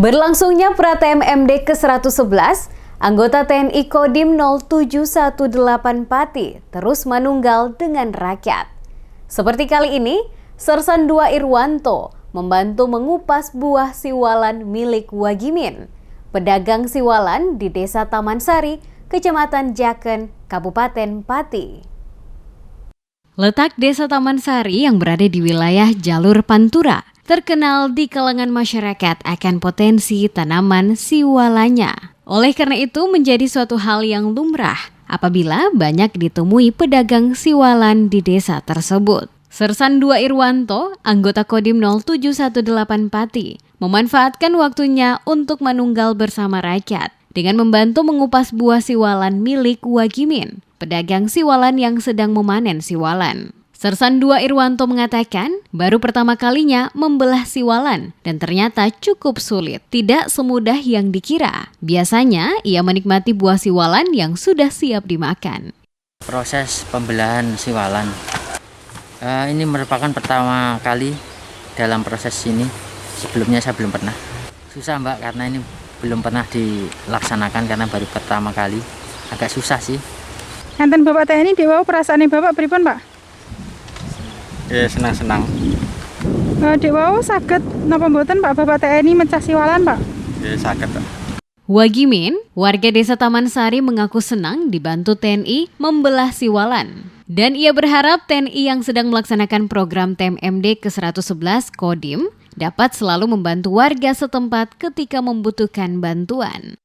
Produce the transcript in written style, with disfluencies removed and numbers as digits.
Berlangsungnya pra-TMMD ke-111, anggota TNI Kodim 0718 Pati terus manunggal dengan rakyat. Seperti kali ini, Sersan 2 Irwanto membantu mengupas buah siwalan milik Wagimin, pedagang siwalan di Desa Taman Sari, Kecamatan Jaken, Kabupaten Pati. Letak Desa Taman Sari yang berada di wilayah Jalur Pantura terkenal di kalangan masyarakat akan potensi tanaman siwalanya. Oleh karena itu menjadi suatu hal yang lumrah apabila banyak ditemui pedagang siwalan di desa tersebut. Sersan 2 Irwanto, anggota Kodim 0718 Pati, memanfaatkan waktunya untuk manunggal bersama rakyat dengan membantu mengupas buah siwalan milik Wagimin, pedagang siwalan yang sedang memanen siwalan. Sersan 2 Irwanto mengatakan baru pertama kalinya membelah siwalan dan ternyata cukup sulit, tidak semudah yang dikira. Biasanya ia menikmati buah siwalan yang sudah siap dimakan. Proses pembelahan siwalan ini merupakan pertama kali dalam proses ini. Sebelumnya saya belum pernah. Susah Mbak, karena ini belum pernah dilaksanakan karena baru pertama kali. Agak susah sih. Nanten Bapak TNI dewa perasaan Bapak pripun Pak? Ya senang-senang. Dek wau saged napa mboten Pak Bapak TNI mecah siwalan Pak? Ya saged Pak. Wagimin, warga Desa Taman Sari mengaku senang dibantu TNI membelah siwalan. Dan ia berharap TNI yang sedang melaksanakan program TMMD ke-111 Kodim dapat selalu membantu warga setempat ketika membutuhkan bantuan.